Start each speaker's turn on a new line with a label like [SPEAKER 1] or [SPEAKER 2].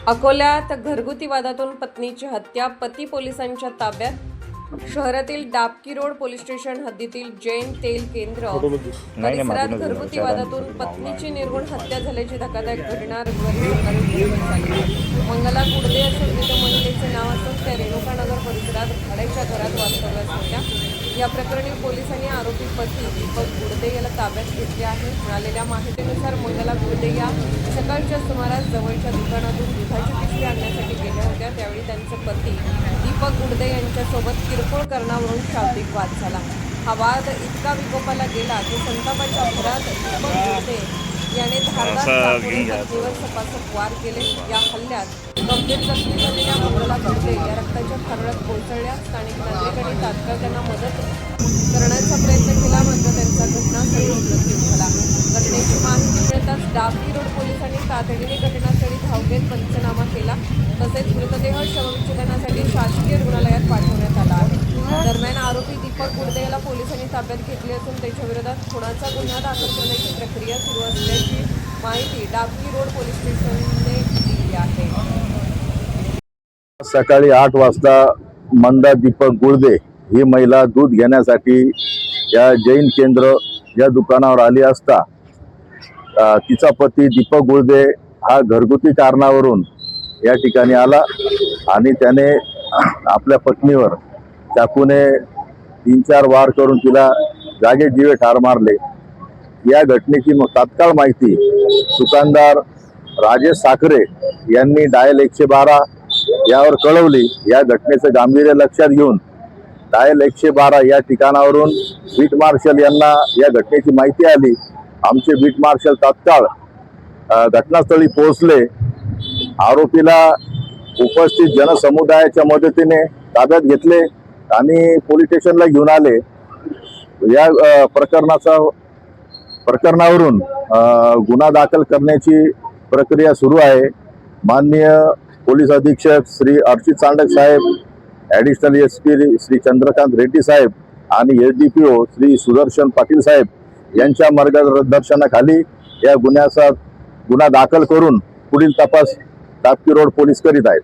[SPEAKER 1] अकोल्यात घरगुती वादातून पत्नीची हत्या, पती पोलिसांच्या ताब्यात. शहरातील डाबकी रोड पोलीस स्टेशन हद्दीतील जैन तेल केंद्र परिसरात घरगुती वादातून पत्नीची निर्गुण हत्या झाल्याची धक्कादायक घटना रविवारी सकाळी उघडकीस आली. मंगला गुडदे असे मृत महिलेचे नाव असून त्या रेणुकानगर परिसरात भाड्याच्या घरात वास्तव्यास होत्या. या प्रकरणी पोलिसांनी आरोपी पती दीपक गुडदे याला ताब्यात घेतले आहे. मिळालेल्या माहितीनुसार मंगला गुडदे या सकाळच्या सुमारास जवळच्या दुकानातून दुधाची पिशवी आणण्यासाठी गेल्या होत्या. त्यावेळी त्यांचे पती दीपक गुडदे यांच्यासोबत किरकोळ कारणावरून शाब्दिक वाद झाला. हा वाद इतका विकोपाला गेला की संतापाच्या भरात दीपक गुडदे याने धारदार चाकूने पत्नीवर सपासप वार केले. या हल्ल्यात गंभीर जखमी झालेल्या मंगला गुडदे या रक्ताच्या थारोळ्यात कोसळल्या. स्थानिक नागरिकांनी तात्काळ त्यांना मदत करण्याचा प्रयत्न केला, मात्र त्यांचा घटनास्थळी मृत्यू झाला. घटनेची माहिती मिळताच डाबकी रोड पोलिसांनी तातडीने घटनास्थळी धाव घेत पंचनामा केला. तसेच मृतदेह शवविच्छेदनासाठी शासकीय रुग्णालयात पाठवण्यात आला आहे. दरम्यान आरोपी दीपक गुडदे याला पोलिसांनी ताब्यात घेतले असून त्याच्या विरोधात खुनाचा गुन्हा दाखल करण्याची प्रक्रिया सुरू असल्याची माहिती डाबकी रोड पोलीस स्टेशनने दिली आहे.
[SPEAKER 2] सकाळी 8 वाजता मंदा दीपक गुडदे ही महिला दूध घेण्यासाठी या जैन केंद्र या दुकानावर आली असता तिचा पती दीपक गुडदे हा घरगुती कारणावरून या ठिकाणी आला आणि त्याने आपल्या पत्नीवर चाकूने 3-4 वार करून तिला जागे जीवे ठार मारले. या घटनेची तात्काळ माहिती दुकानदार राजेश साखरे यांनी डायल 112 यावर कळवली. या घटनेचं गांभीर्य लक्षात घेऊन डायल 112 या ठिकाणावरून बीट मार्शल यांना या घटनेची माहिती आली. आमचे बीट मार्शल तात्काळ घटनास्थळी पोहोचले. आरोपीला उपस्थित जनसमुदायाच्या मदतीने ताब्यात घेतले आणि पोलीस स्टेशनला घेऊन आले. या प्रकरणावरून गुन्हा दाखल करण्याची प्रक्रिया सुरू आहे. माननीय पोलीस अधीक्षक श्री अर्चित चांडक साहेब, ॲडिशनल SP श्री चंद्रकांत रेड्डी साहेब आणि SDPO श्री सुदर्शन पाटील साहेब यांच्या मार्गदर्शनाखाली या गुन्हा दाखल करून पुढील तपास डाबकी रोड पोलीस करीत आहेत.